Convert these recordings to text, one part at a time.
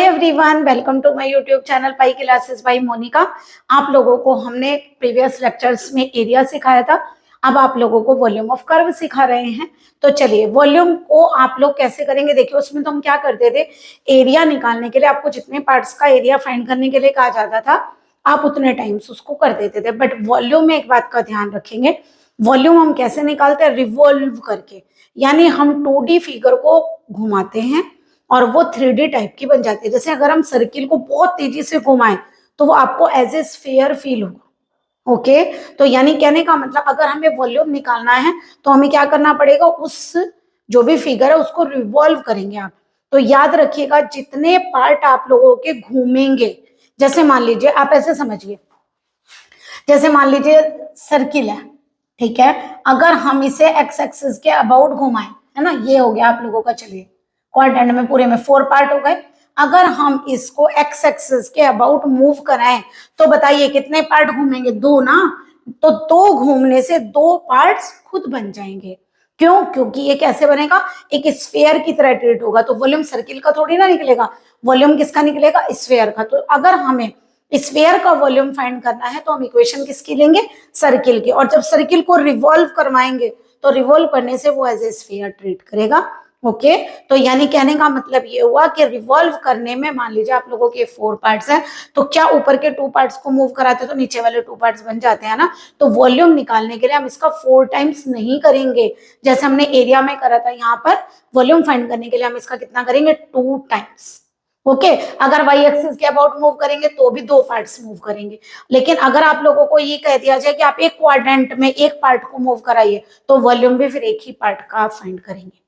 Everyone, welcome to my YouTube channel pi classes by Monika. आप लोगों को हमने प्रीवियस लेक्चर्स में एरिया सिखाया था, अब आप लोगों को वॉल्यूम ऑफ कर्व सिखा रहे हैं। तो चलिए वॉल्यूम को आप लोग कैसे करेंगे देखिए। उसमें तो हम क्या करते थे, एरिया निकालने के लिए आपको जितने पार्ट्स का एरिया फाइंड करने के लिए कहा जाता था आप उतने टाइम्स उसको कर देते थे। बट वॉल्यूम में एक बात का ध्यान रखेंगे, वॉल्यूम हम कैसे निकालते हैं, रिवॉल्व करके। यानी हम 2D फिगर को घुमाते हैं और वो 3D टाइप की बन जाती है। जैसे अगर हम सर्किल को बहुत तेजी से घुमाएं तो वो आपको एज ए स्फीयर फील होगा। ओके, तो यानी कहने का मतलब अगर हमें वॉल्यूम निकालना है तो हमें क्या करना पड़ेगा, उस जो भी फिगर है उसको रिवॉल्व करेंगे आप। तो याद रखिएगा जितने पार्ट आप लोगों के घूमेंगे, जैसे मान लीजिए आप ऐसे समझिए, जैसे मान लीजिए सर्किल है, ठीक है। अगर हम इसे एक्स एक्सिस के अबाउट घुमाएं, है ना, ये हो गया आप लोगों का, चलिए क्वाड्रेंट में पूरे में 4 पार्ट हो गए। अगर हम इसको एक्स एक्सिस के अबाउट मूव कराएं तो बताइए कितने पार्ट घूमेंगे, 2 ना। तो 2 घूमने से 2 पार्ट्स खुद बन जाएंगे। क्यों? क्योंकि ये कैसे बनेगा, एक स्फीयर की तरह ट्रीट होगा। तो वॉल्यूम सर्किल का थोड़ी ना निकलेगा, वॉल्यूम किसका निकलेगा, स्फीयर का। तो अगर हमें स्फीयर का वॉल्यूम फाइंड करना है तो हम इक्वेशन किसकी लेंगे, सर्किल की। और जब सर्किल को रिवॉल्व करवाएंगे तो रिवॉल्व करने से वो एज ए स्फीयर ट्रीट करेगा। ओके, तो यानी कहने का मतलब ये हुआ कि रिवॉल्व करने में मान लीजिए आप लोगों के 4 पार्ट्स हैं, तो क्या ऊपर के 2 पार्ट्स को मूव कराते तो नीचे वाले 2 पार्ट्स बन जाते हैं ना। तो वॉल्यूम निकालने के लिए हम इसका 4 टाइम्स नहीं करेंगे जैसे हमने एरिया में करा था। यहाँ पर वॉल्यूम फाइंड करने के लिए हम इसका कितना करेंगे, 2 टाइम्स। ओके, अगर वाई एक्सिस के अबाउट मूव करेंगे तो भी 2 पार्ट्स मूव करेंगे। लेकिन अगर आप लोगों को ये कह दिया जाए कि आप एक क्वाड्रेंट में एक पार्ट को मूव कराइए तो वॉल्यूम भी फिर एक ही पार्ट का आप फाइंड करेंगे।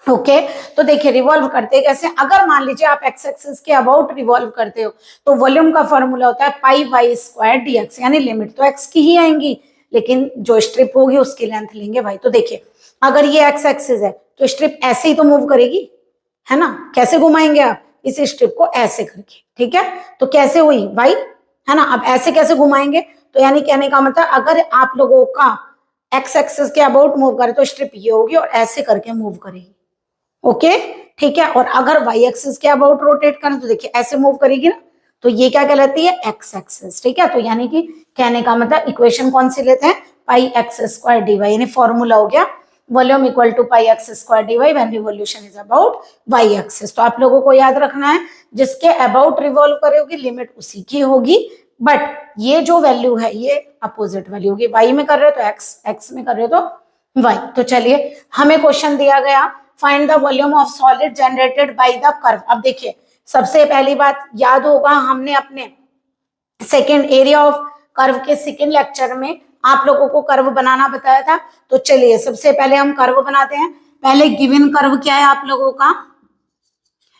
ओके, तो देखिए रिवॉल्व करते कैसे। अगर मान लीजिए आप एक्स एक्सिस के अबाउट रिवॉल्व करते हो तो वॉल्यूम का फॉर्मूला होता है पाई वाई स्क्वायर डीएक्स, यानी लिमिट तो एक्स की ही आएंगी लेकिन जो स्ट्रिप होगी उसकी लेंथ लेंगे वाई। तो देखिए अगर ये एक्स एक्सिस है तो स्ट्रिप ऐसे ही तो मूव करेगी, है ना। कैसे घुमाएंगे आप, इस स्ट्रिप को ऐसे करके, ठीक है। तो कैसे हुई वाई, है ना। अब ऐसे कैसे घुमाएंगे, तो यानी कहने का मतलब अगर आप लोगों का एक्स एक्सिस के अबाउट मूव करे तो स्ट्रिप ये होगी और ऐसे करके मूव करेगी। ओके, ठीक है। और अगर वाई एक्सिस के अबाउट रोटेट करें तो देखिए ऐसे मूव करेगी ना, तो ये क्या कहलाती है, एक्स एक्सिस, ठीक है। तो यानी कि कहने का मतलब इक्वेशन कौन सी लेते हैं, pi x square d y, यानी फॉर्मूला हो गया volume equal to pi x square d y when revolution is about y axis. तो आप लोगों को याद रखना है जिसके अबाउट रिवॉल्व करोगे लिमिट उसी की होगी, बट ये जो वैल्यू है ये अपोजिट वैल्यू होगी। वाई में कर रहे हो तो एक्स, एक्स में कर रहे हो तो वाई। तो चलिए हमें क्वेश्चन दिया गया, find the volume of solid generated by the curve. अब देखिए सबसे पहली बात याद होगा, हमने अपने सेकेंड एरिया ऑफ कर्व के सेकेंड लेक्चर में आप लोगों को कर्व बनाना बताया था। तो चलिए सबसे पहले हम कर्व बनाते हैं। पहले गिवन कर्व क्या है आप लोगों का,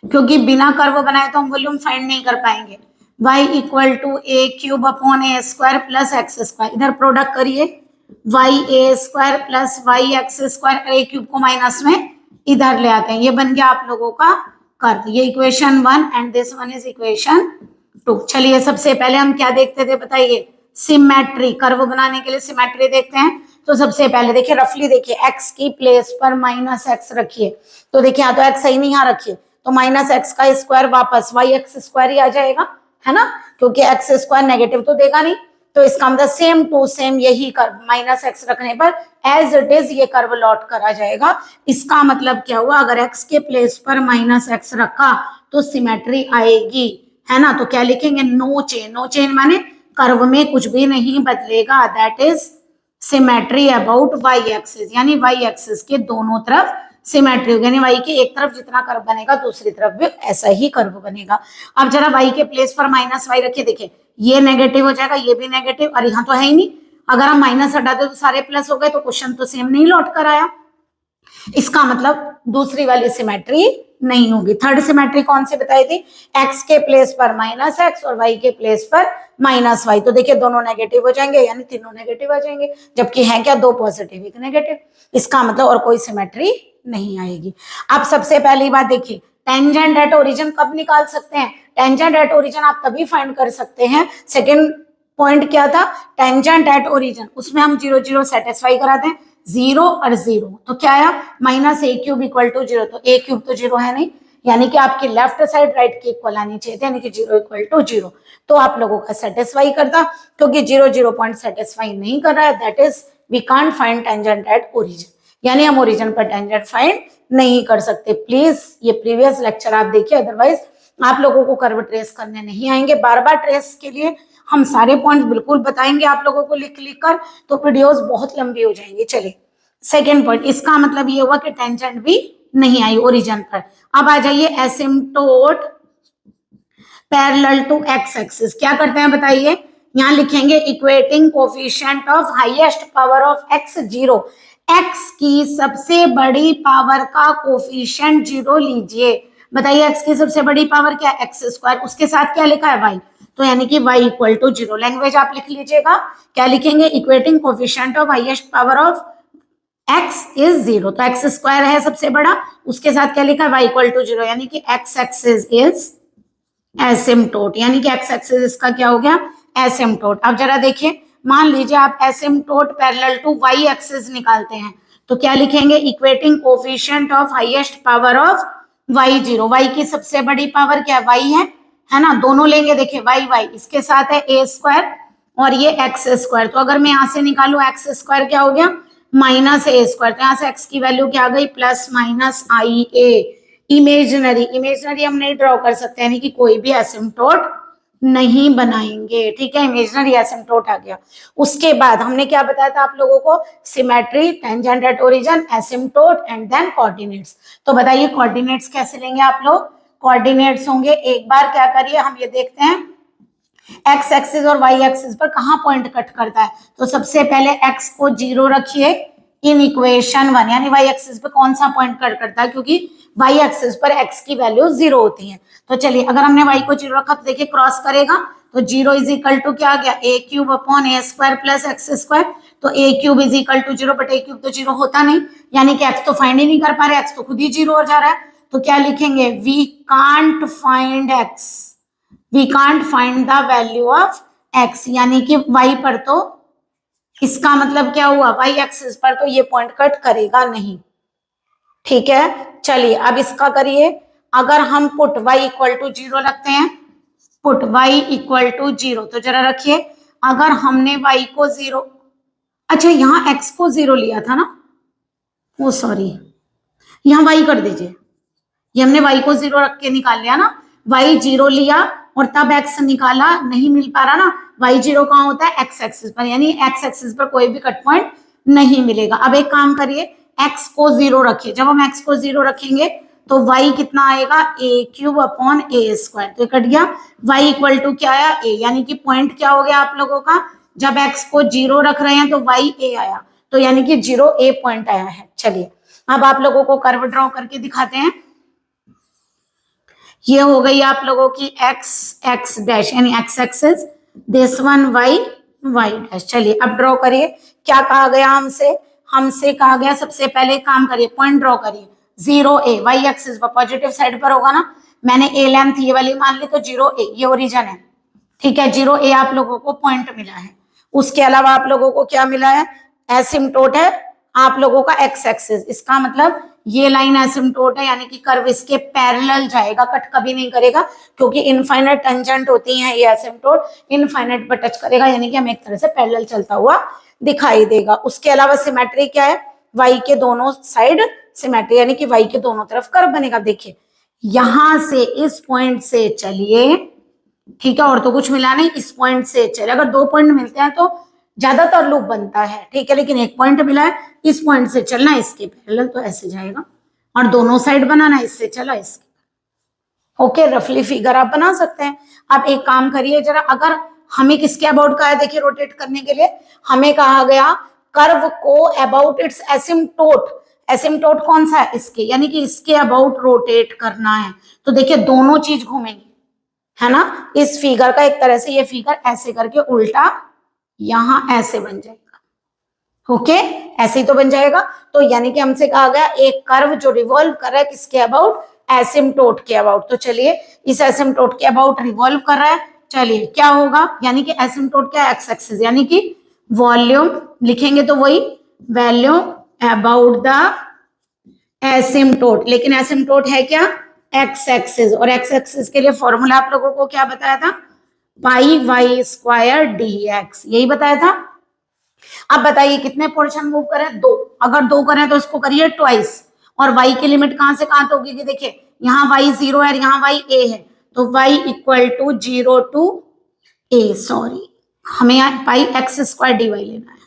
क्योंकि बिना कर्व बनाए तो हम वॉल्यूम फाइंड नहीं कर पाएंगे। y equal to a cube upon a square plus x square, इधर प्रोडक्ट करिए y a square plus y x square, a cube को माइनस में इधर ले आते हैं, ये बन गया आप लोगों का कर्व। ये equation 1 and this one is equation 2। चलिए सबसे पहले हम क्या देखते थे बताइए, सिमेट्री। कर्व बनाने के लिए सिमेट्री देखते हैं। तो सबसे पहले देखिए रफली देखिए, एक्स की प्लेस पर माइनस एक्स रखिए, तो देखिए यहाँ तो एक्स सही नहीं, यहाँ रखिए तो माइनस एक्स का स्क्वायर वापस वाई एक्स स्क्वायर ही आ जाएगा, है ना, क्योंकि एक्स स्क्वायर नेगेटिव तो देगा नहीं। तो इसका मतलब सेम टू सेम यही कर्व माइनस एक्स रखने पर एज इट इज ये कर्व लौट कर आ जाएगा। इसका मतलब क्या हुआ, अगर एक्स के प्लेस पर माइनस एक्स रखा तो सिमेट्री आएगी, है ना। तो क्या लिखेंगे, नो चेंज। नो चेंज माने कर्व में कुछ भी नहीं बदलेगा, that is symmetry about y axis, यानी वाई एक्सिस के दोनों तरफ सिमेट्री होगी, यानी वाई के एक तरफ जितना कर्व बनेगा दूसरी तरफ भी ऐसा ही कर्व बनेगा। अब जरा वाई के प्लेस पर माइनस वाई रखिए, देखिए ये नेगेटिव हो जाएगा, ये भी नेगेटिव, और यहाँ तो है ही नहीं। अगर हम माइनस हटा दे तो सारे प्लस हो गए, तो क्वेश्चन तो सेम नहीं लौट कर आया। इसका मतलब दूसरी वाली सिमेट्री नहीं होगी। थर्ड सिमेट्री कौन सी बताई थी, एक्स के प्लेस पर माइनस एक्स और वाई के प्लेस पर माइनस वाई। तो देखिए दोनों नेगेटिव हो जाएंगे, यानी तीनों नेगेटिव आ जाएंगे, जबकि है क्या, 2 पॉजिटिव 1 नेगेटिव। इसका मतलब और कोई सिमेट्री नहीं आएगी। अब सबसे पहली बात देखिए, टेंजेंट एट ओरिजिन कब निकाल सकते हैं, टेंजेंट एट ओरिजिन आप तभी फाइंड कर सकते हैं। सेकेंड पॉइंट क्या था, टेंजेंट एट ओरिजिन, उसमें हम 0 0 सेटिस्फाई कराते हैं, 0 और 0, तो क्या आया minus a cube equal to 0, तो ए क्यूब तो 0 है नहीं, यानी कि आपकी लेफ्ट साइड राइट की इक्वल आनी चाहिए थी, यानी कि 0 इक्वल टू 0। तो आप लोगों का सेटिस्फाई करता, क्योंकि 0 पॉइंट सेटिस्फाई नहीं कर रहा है, that is we can't find tangent at origin, यानी हम ओरिजिन पर टेंजेंट फाइंड नहीं कर सकते। प्लीज ये प्रीवियस लेक्चर आप देखिए, अदरवाइज आप लोगों को कर्व ट्रेस करने नहीं आएंगे। बार बार ट्रेस के लिए हम सारे पॉइंट्स बिल्कुल बताएंगे आप लोगों को लिख लिख कर, तो वीडियोस बहुत लंबी हो जाएंगी। चलिए सेकेंड पॉइंट, इसका मतलब ये हुआ कि टेंजेंट भी नहीं आई ओरिजिन पर। अब आ जाइए asymptote parallel to x axis. क्या करते हैं बताइए, यहां लिखेंगे equating coefficient of highest power of x 0, x की सबसे बड़ी पावर का कोफिशिएंट 0 लीजिए। बताइए एक्स की सबसे बड़ी पावर क्या है, एक्स स्क्वायर, उसके साथ क्या लिखा है वाई, तो यानी कि y इक्वल टू 0। लैंग्वेज आप लिख लीजिएगा, क्या लिखेंगे, equating coefficient of highest power of x is 0, तो एक्स स्क्वायर है सबसे बड़ा, उसके साथ क्या लिखा है y इक्वल टू 0, यानी कि x एक्सिस इज एसिम्प्टोट, यानी कि x एक्सिस इसका क्या हो गया, एसिम्प्टोट। अब जरा देखिए, मान लीजिए आप asymptote parallel to y axis निकालते हैं, तो क्या लिखेंगे, equating coefficient of highest power of y0, y की सबसे बड़ी पावर क्या है ना, दोनों लेंगे, देखिए y इसके साथ है a स्क्वायर और ये एक्स स्क्वायर, तो अगर मैं यहां से निकालू एक्स स्क्वायर क्या हो गया माइनस ए स्क्वायर, तो यहां से x की वैल्यू क्या आ गई प्लस माइनस आई ए। इमेजनरी हम नहीं ड्रॉ कर सकते, यानी कि कोई भी एसिम्प्टोट नहीं बनाएंगे, ठीक है, इमेजनरी एसिम्प्टोट आ गया। उसके बाद हमने क्या बताया था आप लोगों को, symmetry, tangent at origin, asymptote and then coordinates. तो बताइए कोऑर्डिनेट्स कैसे लेंगे आप लोग, कोऑर्डिनेट्स होंगे, एक बार क्या करिए हम ये देखते हैं एक्स एक्सिस और वाई एक्सिस पर कहां पॉइंट कट करता है। तो सबसे पहले एक्स को 0 रखिए इन इक्वेशन 1, यानी वाई एक्सिस पर कौन सा पॉइंट कट करता है, क्योंकि वाई एक्सिस पर एक्स की वैल्यू 0 होती है। तो चलिए अगर हमने वाई को 0 रखा तो देखिए क्रॉस करेगा, तो 0 इज इक्वल टू क्या आ गया, a cube upon a square plus x square, तो a cube is equal to 0, but a cube तो 0 होता नहीं, यानी कि एक्स तो फाइंड ही नहीं कर पा रहे, एक्स तो खुद ही 0 हो जा रहा है। तो क्या लिखेंगे, we can't find x, we can't find the value of x, यानी कि y पर तो इसका मतलब क्या हुआ, y एक्सिस पर तो ये पॉइंट कट करेगा नहीं, ठीक है। चलिए अब इसका करिए, अगर हम पुट y इक्वल टू 0 रखते हैं, पुट y इक्वल टू 0, तो जरा रखिए अगर हमने y को 0, अच्छा यहाँ x को 0 लिया था ना, वो सॉरी यहाँ y कर दीजिए, ये हमने y को 0 रख के निकाल लिया ना, y 0 लिया और तब x निकाला, नहीं मिल पा रहा ना, y0 कहाँ होता है एक्स एक्सिस पर, यानी एक्स एक्सिस पर कोई भी कट पॉइंट नहीं मिलेगा। अब एक काम करिए, x को 0 रखिए, जब हम x को 0 रखेंगे तो y कितना आएगा, ए क्यूब अपॉन ए स्क्वायर, तो कट गया, y इक्वल टू क्या आया a, यानी कि पॉइंट क्या हो गया आप लोगों का, जब x को 0 रख रहे हैं तो y a आया, तो यानी कि 0 a पॉइंट आया है। चलिए अब आप लोगों को कर्व ड्रॉ करके दिखाते हैं, ये हो गई आप लोगों की एक्स एक्स डैश, यानी x axis, this one y y dash. चलिए अब ड्रॉ करिए, क्या कहा गया हमसे कहा गया सबसे पहले काम करिए, पॉइंट ड्रॉ करिए, 0 ए, वाई एक्सिस पर पॉजिटिव साइड पर होगा ना, मैंने ए लेंथ ये वाली मान ली, तो 0 ए ये ओरिजिन है, ठीक है, 0 ए आप लोगों को पॉइंट मिला है। उसके अलावा आप लोगों को क्या मिला है, एसिम्प्टोट है आप लोगों का एक्स एक्सिस, इसका मतलब ये लाइन एसिम्प्टोट है, यानी कि कर्व इसके पैरेलल जाएगा, कट कभी नहीं करेगा, क्योंकि इनफाइनाइट टेंजेंट होती है ये एसिम्प्टोट, इनफाइनाइट पर टच करेगा, यानी कि हमें एक तरह से पैरेलल चलता हुआ दिखाई देगा। उसके अलावा सिमेट्री क्या है, वाई के दोनों साइड सिमेट्री, यानी कि वाई के दोनों तरफ कर्व बनेगा। देखिए यहां से इस पॉइंट से चलिए, ठीक है, और तो कुछ मिला नहीं, इस पॉइंट से चलिए, अगर 2 पॉइंट मिलते हैं तो ज्यादातर लूप बनता है, ठीक है, लेकिन एक पॉइंट मिला है, इस पॉइंट से चलना इसके पैरेलल, तो ऐसे जाएगा, और दोनों साइड बनाना, इससे चला इसके, ओके, रफली फिगर आप बना सकते हैं। आप एक काम करिए जरा, अगर हमें किसके अबाउट कहा है, देखिए रोटेट करने के लिए हमें कहा गया कर्व को अबाउट इट्स एसिम्प्टोट, एसिम्प्टोट कौन सा है, इसके, यानी कि इसके अबाउट रोटेट करना है, तो देखिए दोनों चीज घूमेंगी, है ना, इस फिगर का एक तरह से ये फिगर ऐसे करके उल्टा यहां ऐसे बन जाएगा, ओके, ऐसे ही तो बन जाएगा। तो यानी कि हमसे कहा गया एक कर्व जो रिवॉल्व कर रहा है किसके अबाउट, एसिम्प्टोट के अबाउट, तो चलिए इस एसिम्प्टोट के अबाउट रिवॉल्व कर रहा है, चलिए क्या होगा, यानी कि एसिम्प्टोट क्या, एक्स एक्सिस, यानी कि वॉल्यूम लिखेंगे तो वही वॉल्यूम अबाउट द एसिम्प्टोट, लेकिन एसिम्प्टोट है क्या, एक्स एक्सिस, और एक्स एक्सिस के लिए फॉर्मूला आप लोगों को क्या बताया था, पाई वाई स्क्वायर डी एक्स, यही बताया था। अब बताइए कितने पोर्शन मूव करें, दो, अगर दो करें तो इसको करिए ट्वाइस, और y की लिमिट कहां से कहां तक होगी कि देखिए यहाँ y 0 है, यहाँ y a है, तो y equal to 0 to a, sorry हमें यहाँ pi x square d y लेना है।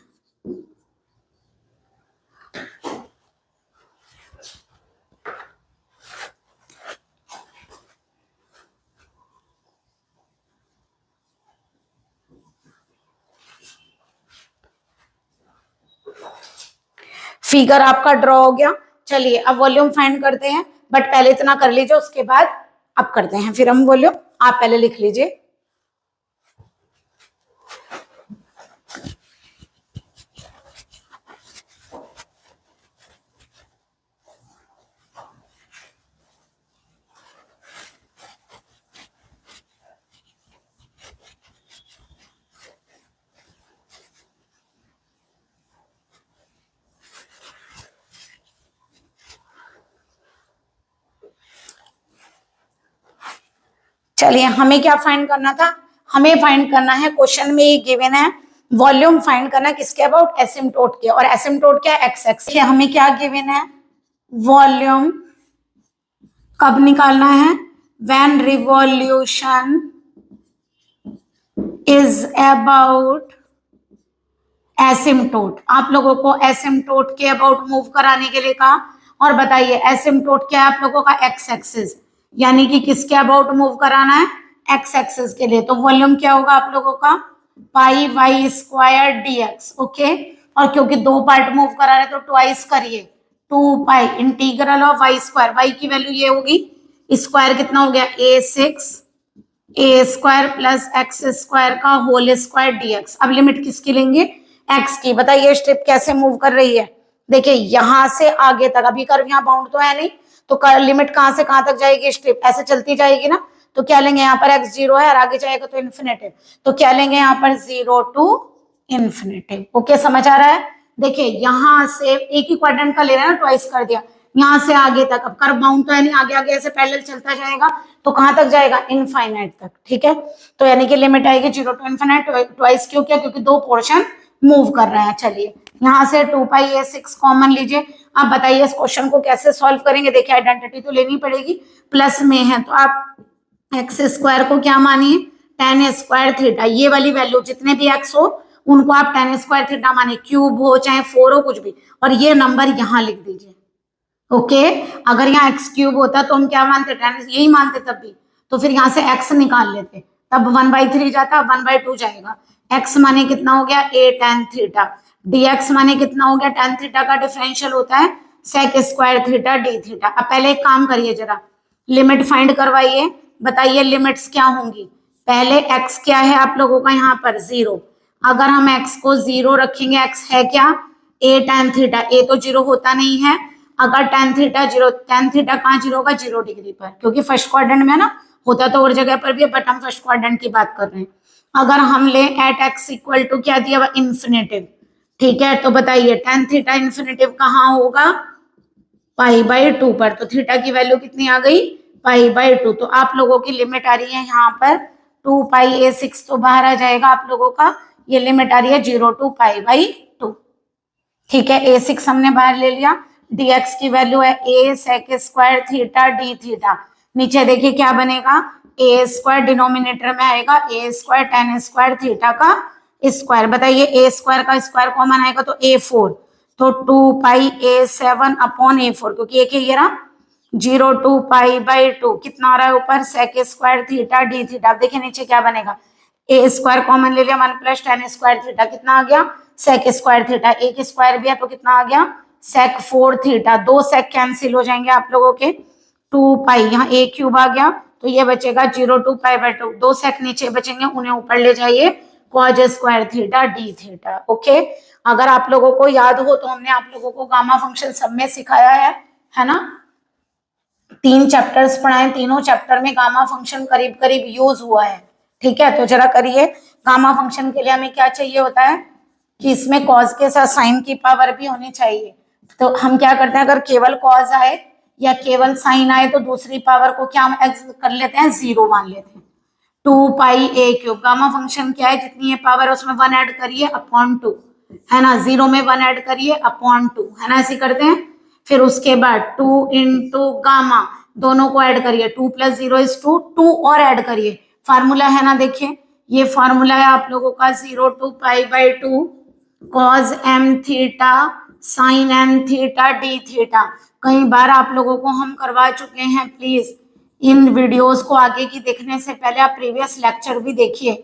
फिगर आपका ड्रॉ हो गया। चलिए अब वॉल्यूम फाइंड करते हैं, बट पहले इतना कर लीजिए, उसके बाद अब करते हैं फिर हम वॉल्यूम। आप पहले लिख लीजिए। चलिए हमें क्या फाइंड करना था, हमें फाइंड करना है, क्वेश्चन में ये गिवन है वॉल्यूम फाइंड करना किसके अबाउट, एसिम्पटोट के, और एसिम्पटोट क्या है, एक्स एक्स। हमें क्या गिवन है, वॉल्यूम कब निकालना है, व्हेन रिवॉल्यूशन इज अबाउट एसिम्पटोट। आप लोगों को एसिम्पटोट के अबाउट मूव कराने के लिए कहा, और बताइए एसिम्पटोट क्या है आप लोगों का, एक्स एक्सिस, यानी कि किसके अबाउट मूव कराना है, एक्स एक्सिस के लिए। तो वॉल्यूम क्या होगा आप लोगों का, pi y square d x, okay. और क्योंकि दो पार्ट मूव करा रहे तो ट्वाइस करिए, 2 pi integral of y square, y की वैल्यू ये होगी, स्क्वायर कितना हो गया a6 a square plus x square का होल स्क्वायर डीएक्स। अब लिमिट किसकी लेंगे, एक्स की। बताइए स्ट्रिप कैसे मूव कर रही है, देखिए यहां से आगे तक, अभी कर्व यहाँ बाउंड तो है नहीं, तो लिमिट कहां से कहां तक जाएगी, स्ट्रिप ऐसे चलती जाएगी ना, तो क्या लेंगे यहाँ पर x 0 है और आगे जाएगा तो इन्फिनिटिव, तो क्या लेंगे यहाँ पर 0 टू इन्फिनिटिव। ओके समझ आ रहा है। देखिए यहां से एक ही क्वाड्रेंट का ले रहे हैं ना, ट्वाइस कर दिया, यहाँ से आगे तक, अब कर्व बाउंड तो है नहीं, आगे आगे ऐसे पैरेलल चलता जाएगा, तो कहां तक जाएगा, इनफाइनाइट तक, ठीक है। तो यानी कि लिमिट आएगी 0 टू इन्फिनाइट, ट्वाइस क्यों किया, क्योंकि दो पोर्शन मूव कर रहे हैं। चलिए यहाँ से 2 पाई a6 कॉमन लीजिए। आप बताइए इस क्वेश्चन को कैसे सॉल्व करेंगे, देखिए आइडेंटिटी तो लेनी पड़ेगी, प्लस में है तो आप एक्स स्क्वायर को क्या मानिए, tan स्क्वायर थीटा, ये वाली वैल्यू जितने भी एक्स हो उनको आप tan स्क्वायर थीटा मानिए, क्यूब हो चाहे 4 हो कुछ भी, और ये नंबर यहाँ लिख दीजिए। ओके अगर यहाँ एक्स क्यूब होता तो हम क्या मानते, tan यही मानते तब भी, तो फिर यहाँ से x निकाल लेते, तब 1/3 जाता, 1/2 जाएगा। x माने कितना हो गया, a tan थीटा, dx माने कितना हो गया, tan थीटा का डिफरेंशियल होता है sec square theta d theta. अब पहले एक काम करिए, जरा लिमिट फाइंड करवाइए, बताइए लिमिट्स क्या होंगी। पहले x क्या है आप लोगों का यहाँ पर 0, अगर हम x को 0 रखेंगे, x है क्या, a tan थीटा, a तो 0 होता नहीं है, अगर tan थीटा 0, tan थीटा कहाँ 0 होगा, 0 डिग्री पर, क्योंकि फर्स्ट क्वाड्रेंट में ना, होता तो और जगह पर भी है, बट हम फर्स्ट क्वाड्रेंट की बात कर रहे हैं। अगर हम ले एट x इक्वल टू क्या दिया हुआ, इन्फिनेटिव, ठीक है, तो बताइए tan थीटा इन्फिनेटिव कहाँ होगा, π/2 पर, तो थीटा की वैल्यू कितनी आ गई, π/2। तो आप लोगों की लिमिट आ रही है यहाँ पर 2 पाई a6 तो बाहर आ जाएगा आप लोगों का, ये लिमिट आ रही है 0 टू π/2, ठीक है। a6 हमने बाहर ले लिया, dx की वैल्यू है a sec square theta d theta, नीचे देखिए क्या बनेगा, a स्क्वायर डिनोमिनेटर में आएगा a square tan square theta का स्क्वायर। बताइए a स्क्वायर का स्क्वायर कॉमन आएगा तो a4, तो 2 पाई a7 अपॉन a4, क्योंकि एक ही ये रहा, 0 टू π/2 कितना आ रहा है ऊपर, sec square theta d theta. अब देखिए नीचे क्या बनेगा, a स्क्वायर कॉमन ले लिया, 1 प्लस tan स्क्वायर थीटा कितना आ गया, sec स्क्वायर थीटा, एक स्क्वायर भी है तो कितना आ गया, sec 4 थीटा, दो sec कैंसिल हो जाएंगे आप लोगों के, 2 पाई, यहाँ a क्यूब आ गया, तो ये बचेगा 0 टू π/2, दो sec नीचे बचेंगे, उन्हें ऊपर ले जाइए, cos square theta d theta. Okay अगर आप लोगों को याद हो तो हमने आप लोगों को गामा फंक्शन सब में सिखाया है ना, 3 चैप्टर्स पढ़ाए, तीनों चैप्टर में गामा फंक्शन करीब करीब यूज हुआ है, ठीक है। तो जरा करिए, गामा फंक्शन के लिए हमें क्या चाहिए होता है कि इसमें कॉज के साथ साइन की पावर भी होनी चाहिए, तो हम क्या करते हैं, अगर केवल कॉज आए या केवल साइन आए तो दूसरी पावर को क्या कर लेते हैं, 0 मान लेते हैं। 2 पाई ए क्यूब, गामा फंक्शन क्या है, जितनी ये पावर है उसमें 1 ऐड करिए अपॉन 2, है ना, 0 में 1 ऐड करिए अपॉन 2, है ना, ऐसे करते हैं। फिर उसके बाद 2 इंटू गामा, दोनों को ऐड करिए, 2 + 0 = 2, 2 और ऐड करिए, फार्मूला है ना, देखिए ये फार्मूला है आप लोगों का 0 to π/2 cos m theta sin m theta d theta. कई बार आप लोगों को हम करवा चुके हैं, प्लीज इन वीडियोस को आगे की देखने से पहले आप प्रीवियस लेक्चर भी देखिए,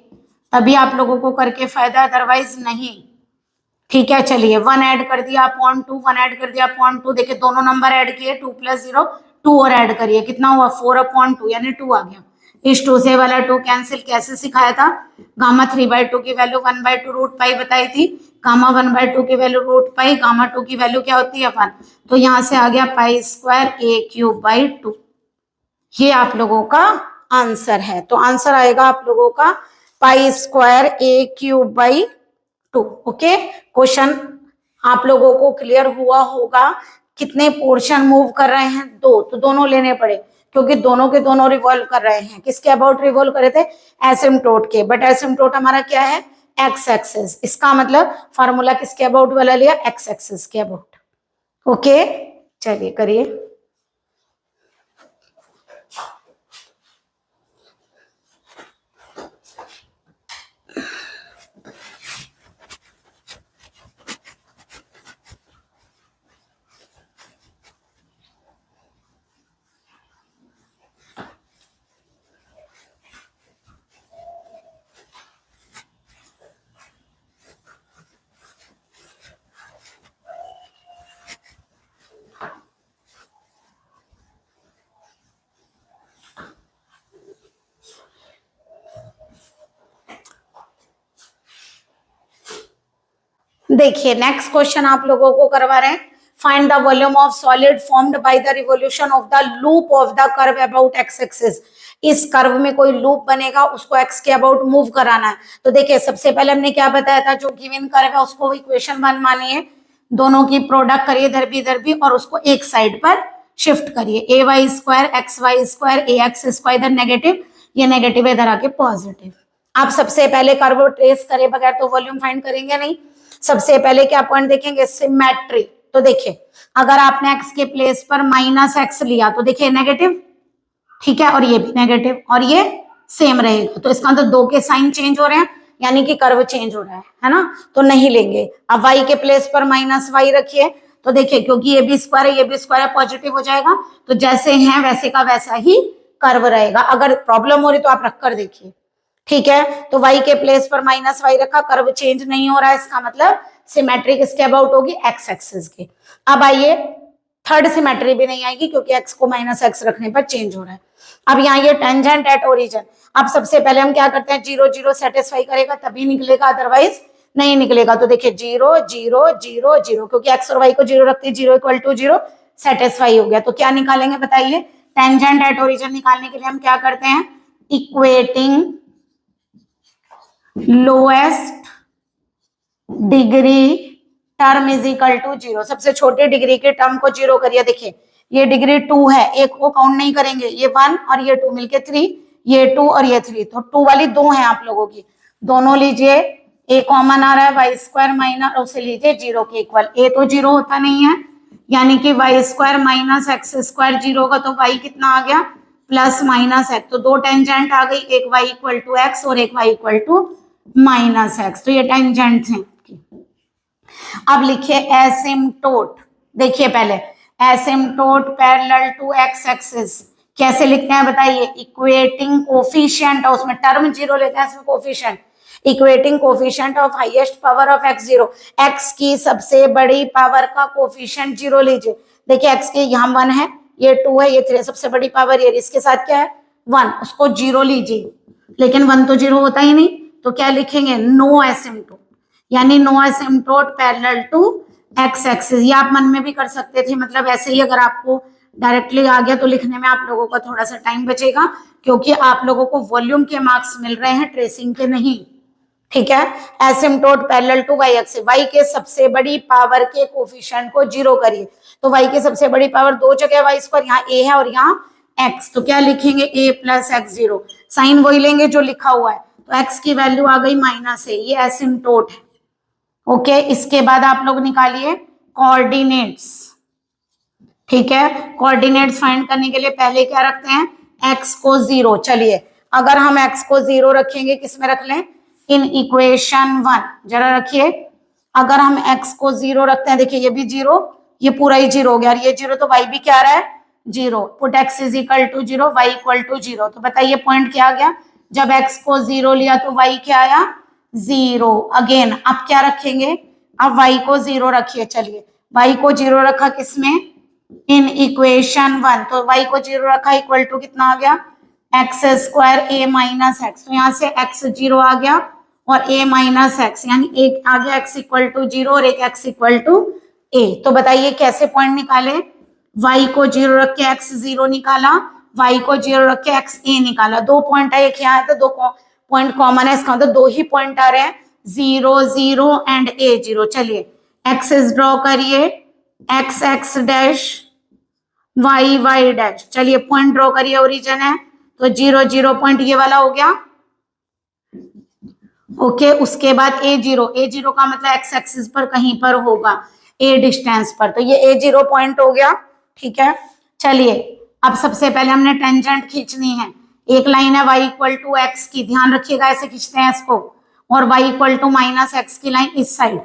तभी आप लोगों को करके फायदा, अदरवाइज नहीं। ठीक है, चलिए 1 ऐड कर दिया अपॉन 2, 1 ऐड कर दिया अपॉन 2, देखिए दोनों नंबर ऐड किए, 2 + 0 2 और ऐड करिए, कितना हुआ 4/2, यानी 2 आ गया। इस 2 से वाला 2 कैंसिल, कैसे सिखाया था, गामा 3/2 की वैल्यू 1/2 रूट पाई बताई थी, गामा 1/2 की वैल्यू रूट पाई, गामा 2 की वैल्यू क्या होती है 1, तो यहां से आ गया π²a³/2। ये आप लोगों का आंसर है, तो आंसर आएगा आप लोगों का π²a³/2। ओके, क्वेश्चन आप लोगों को क्लियर हुआ होगा। कितने पोर्शन मूव कर रहे हैं, 2, तो दोनों लेने पड़े क्योंकि दोनों के दोनों रिवॉल्व कर रहे हैं। किसके अबाउट रिवॉल्व करे थे, एसिम्प्टोट के, बट एसिम्प्टोट हमारा क्या है, एक्स एक्सिस, इसका मतलब फार्मूला किसके अबाउट वाला लिया, एक्स एक्सिस के अबाउट। ओके, चलिए करिए। देखिए नेक्स्ट क्वेश्चन आप लोगों को करवा रहे हैं, find the volume of solid formed by the revolution of the loop of the curve about x axis. इस कर्व में कोई लूप बनेगा, उसको एक्स के अबाउट मूव कराना है। तो देखिए सबसे पहले हमने क्या बताया था, जो गिवन कर्व है उसको इक्वेशन 1 मानिए, दोनों की प्रोडक्ट करिए इधर भी और उसको एक साइड पर शिफ्ट करिए, ay² xy² ax² इधर नेगेटिव, ये नेगेटिव इधर आके पॉजिटिव। आप सबसे पहले कर्व ट्रेस करे बगैर तो वॉल्यूम फाइंड करेंगे नहीं। सबसे पहले क्या पॉइंट देखेंगे, सिमेट्री। तो देखिए अगर आपने x के प्लेस पर -x लिया तो देखिए नेगेटिव, ठीक है, और ये भी नेगेटिव और ये सेम रहेगा, तो इसका मतलब 2 के साइन चेंज हो रहे हैं, यानी कि कर्व चेंज हो रहा है ना, तो नहीं लेंगे। अब y के प्लेस पर -y रखिए, तो देखिए क्योंकि ये भी स्क्वायर है ये भी स्क्वायर है, पॉजिटिव हो जाएगा, तो जैसे हैं वैसे का वैसा ही कर्व रहेगा। अगर प्रॉब्लम हो रही तो आप रख कर देखिए, ठीक है। तो y के प्लेस पर -y रखा, कर्व चेंज नहीं हो रहा है, इसका मतलब सिमेट्री किसके अबाउट होगी, एक्स एक्सिस के। अब आइए थर्ड सिमेट्री भी नहीं आएगी क्योंकि x को -x रखने पर चेंज हो रहा है। अब यहाँ ये टेंजेंट एट ओरिजिन, अब सबसे पहले हम क्या करते हैं, 0 0 सेटिस्फाई करेगा तभी निकलेगा, अदरवाइज नहीं निकलेगा। तो देखिए 0 0 0 0, क्योंकि x और y को 0 रखते हैं, 0 = 0 सेटिस्फाई हो गया। तो क्या निकालेंगे बताइए, टेंजेंट एट ओरिजिन निकालने के लिए हम क्या करते हैं, इक्वेटिंग लोएस्ट डिग्री टर्म = 0, सबसे छोटे डिग्री के टर्म को 0 करिए। देखिए ये डिग्री 2 है, एक को काउंट नहीं करेंगे, ये 1 और ये 2 मिलके 3, ये 2 और ये 3, तो 2 वाली 2 है आप लोगों की, दोनों लीजिए, a कॉमन आ रहा है, y² माइनस, उसे लीजिए 0 के इक्वल, a तो 0 होता नहीं है, यानी कि y² - x² 0 होगा, तो y कितना आ गया, +-x, तो 2 टेंजेंट आ गई, एक y = x और एक y = -x, तो ये टेंजेंट है। अब लिखिए एसिम्प्टोट, देखिए पहले asymptote parallel to x axis कैसे लिखते हैं बताइए, इक्वेटिंग कोफिशिएंट, और उसमें टर्म 0 लेते हैं, इसमें coefficient, equating coefficient of highest power of x0, x की सबसे बड़ी पावर का कोफिशिएंट 0 लीजिए। देखिए x के यहाँ 1 है, ये 2 है, ये 3 है, सबसे बड़ी पावर ये, इसके साथ क्या है 1, उसको 0 लीजिए, लेकिन 1 तो 0 होता ही नहीं, तो क्या लिखेंगे, नो एसिम्प्टोट, यानी no asymptote parallel to x axis. ये आप मन में भी कर सकते थे, मतलब ऐसे ही अगर आपको डायरेक्टली आ गया तो लिखने में आप लोगों का थोड़ा सा टाइम बचेगा, क्योंकि आप लोगों को वॉल्यूम के मार्क्स मिल रहे हैं, ट्रेसिंग के नहीं, ठीक है। Asymptote parallel to y axis, y के सबसे बड़ी पावर के कोफिशिएंट को 0 करिए। तो वाई की सबसे बड़ी पावर 2 जगह वाई स्क्वायर, यहाँ ए है और यहाँ एक्स, तो क्या लिखेंगे a प्लस एक्स 0, साइन वही लेंगे जो लिखा हुआ है, तो एक्स की वैल्यू आ गई माइनस ए, ये एसिम्प्टोट है। ओके, इसके बाद आप लोग निकालिए कोऑर्डिनेट्स। ठीक है, कोऑर्डिनेट्स फाइंड करने के लिए पहले क्या रखते हैं, x को 0। चलिए, अगर हम x को 0 रखेंगे, किस में रख लें, इन इक्वेशन 1, जरा रखिए। अगर हम x को 0 रखते हैं, देखिए ये भी 0, ये पूरा ही 0 हो गया, और ये 0, तो y भी क्या आ रहा है 0। Put x is equal to 0, y equal to 0। तो बताइए पॉइंट क्या आ गया, जब x को 0 लिया तो y क्या आया 0। अगेन अब क्या रखेंगे, अब y को 0 रखिए। चलिए, y को 0 रखा किसमें, इन इक्वेशन 1, तो y को 0 रखा इक्वल टू कितना आ गया, x square a minus x, तो यहाँ से x 0 आ गया और a माइनस एक्स, यानी एक आ गया x इक्वल टू 0 और एक x इक्वल टू a। तो बताइए कैसे पॉइंट निकाले, y को 0 रख के x 0 निकाला, y को 0 रख के x a निकाला। दो पॉइंट है, एक यहाँ है तो दो पॉइंट कॉमन है, इसका मतलब दो ही पॉइंट आ रहे हैं, 0 0 एंड a 0। चलिए एक्सेस ड्रॉ करिए, x x dash y y dash. चलिए पॉइंट ड्रॉ करिए, ओरिजिन है तो 0 0 पॉइंट ये वाला हो गया। ओके, उसके बाद a 0 का मतलब x एक्सिस पर कहीं पर होगा, a डिस्टेंस पर, तो ये a 0 पॉइंट हो गया। ठीक है, चलिए अब सबसे पहले हमने टेंजेंट खींचनी है। एक लाइन है y इक्वल टू एक्स की, ध्यान रखिएगा ऐसे खींचते हैं इसको, और y equal to minus x की लाइन इस साइड,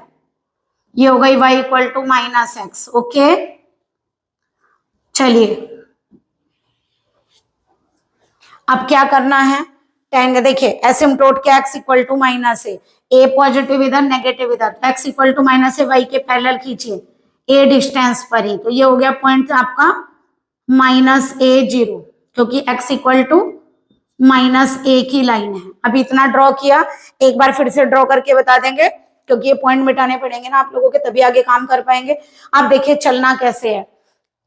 ये हो गई y equal to minus x. Okay, चलिए अब क्या करना है, टेंग देखिए एसिम्प्टोट के x equal to minus a positive इधर नेगेटिव इधर, तो x equal to minus a y के पैरेलल खींचिए a डिस्टेंस पर ही, तो ये हो गया पॉइंट आपका माइनस a 0, क्योंकि x equal to minus a की लाइन है। अभी इतना ड्रॉ किया, एक बार फिर से ड्रॉ करके बता देंगे, क्योंकि ये पॉइंट मिटाने पड़ेंगे ना आप लोगों के, तभी आगे काम कर पाएंगे। अब देखिए चलना कैसे है,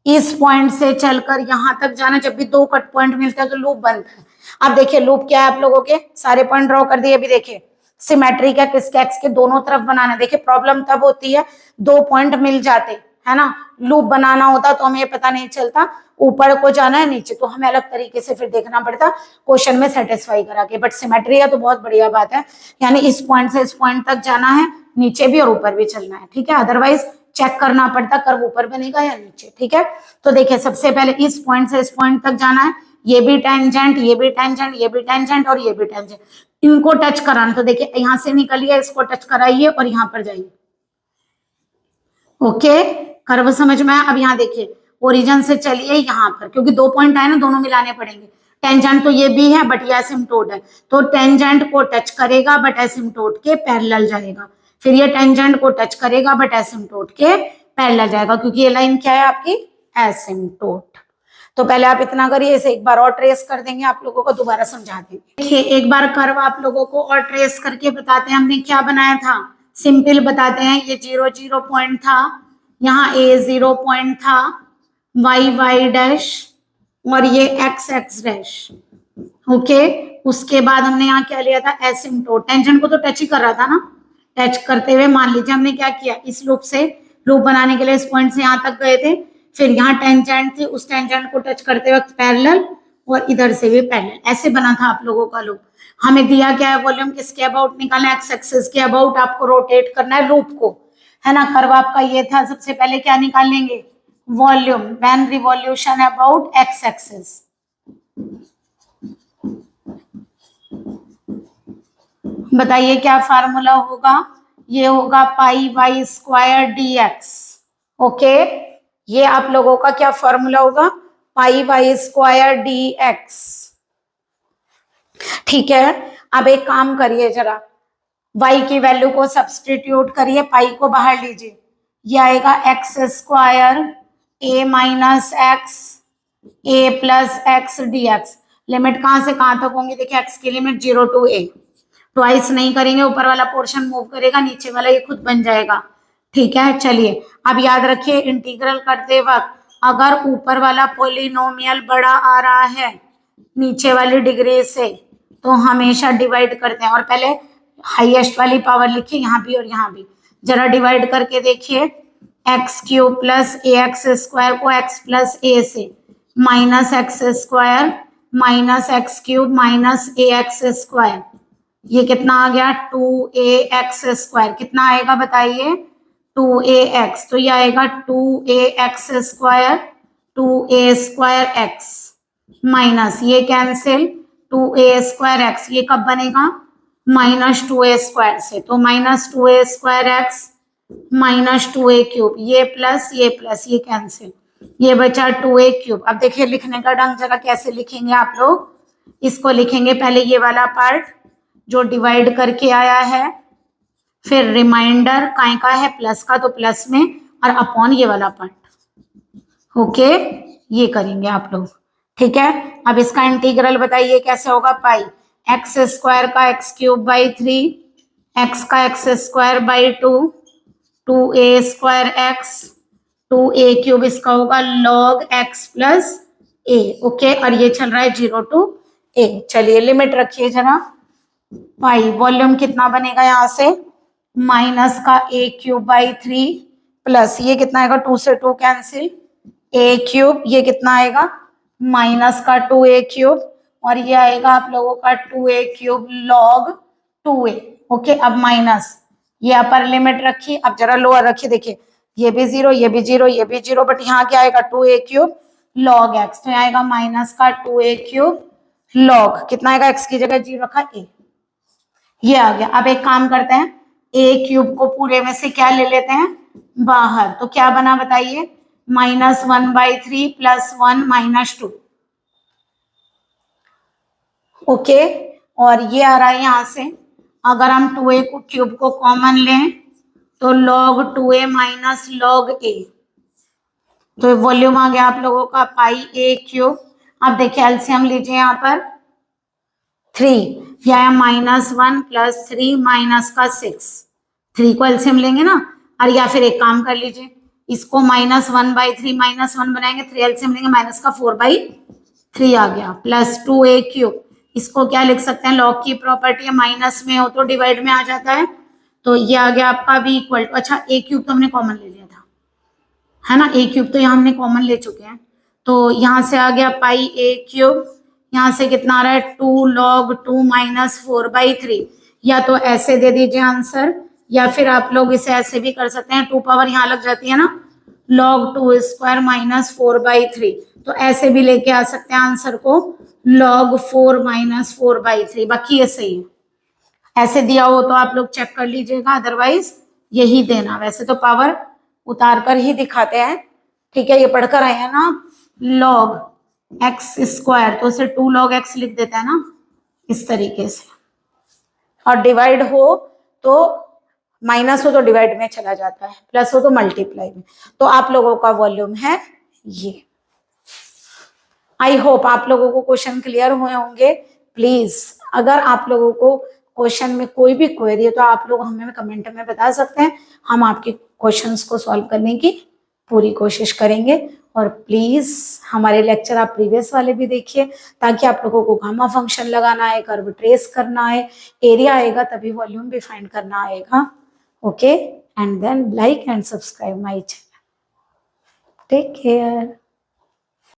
इस पॉइंट से चलकर यहां तक जाना, जब भी दो कट पॉइंट मिलता है तो लूप बनता है। अब देखिए लूप क्या है, आप लोगों के सारे पॉइंट ड्रॉ कर दिए। अभी देखिए सिमेट्रिक है, किसके एक्स के दोनों तरफ बनाना। देखिए प्रॉब्लम तब होती है दो पॉइंट मिल जाते है ना, लूप बनाना होता तो हमें ये पता नहीं चलता ऊपर को जाना है नीचे, तो हमें अलग तरीके से फिर देखना पड़ता क्वेश्चन में सेटिस्फाई करा के। बट सिमेट्री है तो बहुत बढ़िया बात है, यानी इस पॉइंट से इस पॉइंट तक जाना है, नीचे भी और ऊपर भी चलना है। ठीक है, अदरवाइज चेक करना पड़ता कर्व ऊपर बनेगा या नीचे। ठीक है, तो देखिए सबसे पहले इस पॉइंट से इस पॉइंट तक जाना है, ये भी टेंजेंट, ये भी टेंजेंट, ये भी टेंजेंट और ये भी टेंजेंट, इनको टच कराना। तो देखिए यहां से निकलिए, इसको टच कराइए और यहां पर जाइए। ओके, कर्व समझ में आया। अब यहाँ देखिए ओरिजिन से चलिए यहाँ पर, क्योंकि दो पॉइंट आए ना, दोनों मिलाने पड़ेंगे। टेंजेंट तो ये भी है बट ये एसिम्प्टोट है, तो टेंजेंट को टच करेगा बट एसिम्प्टोट के पैरेलल जाएगा, फिर ये टेंजेंट को टच करेगा बट एसिम्प्टोट के पैरेलल जाएगा, क्योंकि ये लाइन क्या है आपकी एसिम्प्टोट। तो पहले आप इतना करिए, इसे एक बार और ट्रेस कर देंगे, आप लोगों को दोबारा समझा देंगे। देखिए एक बार कर्व आप लोगों को और ट्रेस करके बताते हैं हमने क्या बनाया था, सिंपल बताते हैं। ये 0 0 पॉइंट था, यहाँ a 0 पॉइंट था, y y डैश और ये x x डैश। ओके, उसके बाद हमने यहाँ क्या लिया था एसिम्प्टोट, टेंजेंट को तो टच ही कर रहा था ना, टच करते हुए मान लीजिए हमने क्या किया, इस लूप से लूप बनाने के लिए इस पॉइंट से यहाँ तक गए थे, फिर यहाँ टेंजेंट थी, उस टेंजेंट को टच करते वक्त पैरेलल और इधर से भी पैरेलल, ऐसे बना था आप लोगों का लूप। हमें दिया क्या है, वॉल्यूम किसके अबाउट निकालना है, एक्स एक्सिस के अबाउट आपको रोटेट करना है लूप को, है ना। कर्व आपका ये था, सबसे पहले क्या निकाल लेंगे, volume when revolution about x axis. बताइए क्या फार्मूला होगा, ये होगा pi y square d x. Okay, ये आप लोगों का क्या फॉर्मूला होगा, pi y square d x. ठीक है, अब एक काम करिए जरा, y की वैल्यू को सब्सटीट्यूट करिए, पाई को बाहर लीजिए, ये आएगा x square a minus x a plus x d x. Limit कहां से कहां तक होंगी, देखिए x की लिमिट 0 to a, ट्वाइस नहीं करेंगे, ऊपर वाला पोर्शन मूव करेगा, नीचे वाला ये खुद बन जाएगा। ठीक है, चलिए अब याद रखिए इंटीग्रल करते वक्त अगर ऊपर वाला पॉलिनोमियल बड़ा आ रहा है नीचे वाली डिग्री से, तो हमेशा डिवाइड करते हैं, और पहले हाईएस्ट वाली पावर लिखिए यहाँ भी और यहाँ भी। जरा डिवाइड करके देखिए, x cube plus a x square को एक्स प्लस ए से, minus x square minus x cube minus a x square, ये कितना आ गया 2ax स्क्वायर। कितना आएगा बताइए 2ax, तो ये आएगा 2ax square 2a square x minus ये कैंसिल 2a स्क्वायर x, ये कब बनेगा माइनस 2a स्क्वायर से, तो minus 2a square x minus 2a cube, ये प्लस ये कैंसिल, ये बचा 2a क्यूब। अब देखिए लिखने का ढंग जरा कैसे लिखेंगे आप लोग, इसको लिखेंगे पहले ये वाला पार्ट जो डिवाइड करके आया है, फिर रिमाइंडर काय का है प्लस का, तो प्लस में, और अपॉन ये वाला पार्ट। ओके, ये करेंगे आप लोग, ठीक है। अब इसका इंटीग्रल बताइए कैसे होगा, पाई एक्स स्क्वायर का एक्स क्यूब बाई 3, एक्स का x square by 2, 2a square x 2a cube, इसका होगा log x plus a। Okay, और ये चल रहा है 0 to a। चलिए लिमिट रखिए जरा, पाई वॉल्यूम कितना बनेगा यहाँ से, माइनस का a क्यूब बाई 3 प्लस ये कितना आएगा 2 से 2 कैंसिल, a क्यूब, ये कितना आएगा माइनस का 2a क्यूब, और ये आएगा आप लोगों का 2a cube log 2a। Okay, अब माइनस ये अपर लिमिट रखी, अब जरा लोअर रखिए, देखिए ये भी 0 ये भी 0 ये भी 0, बट यहाँ क्या आएगा 2a क्यूब लॉग x, तो यहाँ आएगा माइनस का 2a क्यूब लॉग, कितना आएगा x की जगह 0 रखा a, ये आ गया। अब एक काम करते हैं, a क्यूब को पूरे में से क्या ले लेते हैं बाहर, तो क्या बना बताइए माइनस 1/3 प्लस 1 माइनस 2। ओके, और ये आ रहा है यहाँ से, अगर हम 2a को क्यूब को कॉमन लें तो log 2a minus log a, तो वॉल्यूम आ गया आप लोगों का पाई a क्यूब। अब देखिए एलसीएम लीजिए यहाँ पर 3 या माइनस 1 प्लस 3 माइनस का 6, 3 को एलसीएम लेंगे ना, और या फिर एक काम कर लीजिए इसको माइनस 1/3 माइनस 1 बनाएंगे, 3 एलसीएम लेंगे माइनस का 4/3 आ गया, प्लस 2a क्यूब, इसको क्या लिख सकते हैं लॉग की प्रॉपर्टी है, माइनस में हो तो डिवाइड में आ जाता है, तो ये आ गया आपका v इक्वल टू, अच्छा a क्यूब तो हमने कॉमन ले लिया था है ना, a क्यूब तो यहाँ हमने कॉमन ले चुके हैं, तो यहाँ से आ गया पाई a क्यूब, यहाँ से कितना आ रहा है 2 log 2 माइनस 4/3, या तो ऐसे दे दीजिए आंसर, या फिर आप लोग इसे ऐसे भी कर सकते हैं, 2 पावर यहाँ लग जाती है ना, log 2 स्क्वायर माइनस 4/3, तो ऐसे भी लेके आ सकते हैं आंसर को log 4 माइनस 4/3, बाकी ये सही है। ऐसे दिया हो तो आप लोग चेक कर लीजिएगा, अदरवाइज यही देना, वैसे तो पावर उतार कर ही दिखाते हैं, ठीक है। ये पढ़कर आए हैं ना log एक्स स्क्वायर, तो उसे 2 log x लिख देता है ना इस तरीके से, और डिवाइड हो तो माइनस हो तो डिवाइड में चला जाता है, प्लस हो तो मल्टीप्लाई में, तो आप लोगों का वॉल्यूम है ये। आई होप आप लोगों को क्वेश्चन क्लियर हुए होंगे। प्लीज अगर आप लोगों को क्वेश्चन में कोई भी क्वेरी है तो आप लोग हमें कमेंट में बता सकते हैं, हम आपके क्वेश्चंस को सॉल्व करने की पूरी कोशिश करेंगे। और प्लीज हमारे लेक्चर आप प्रीवियस वाले भी देखिए, ताकि आप लोगों को गामा फंक्शन लगाना है, कर्व ट्रेस करना है, एरिया आएगा तभी वॉल्यूम भी फाइंड करना आएगा। Okay, and then like and subscribe my channel. Take care.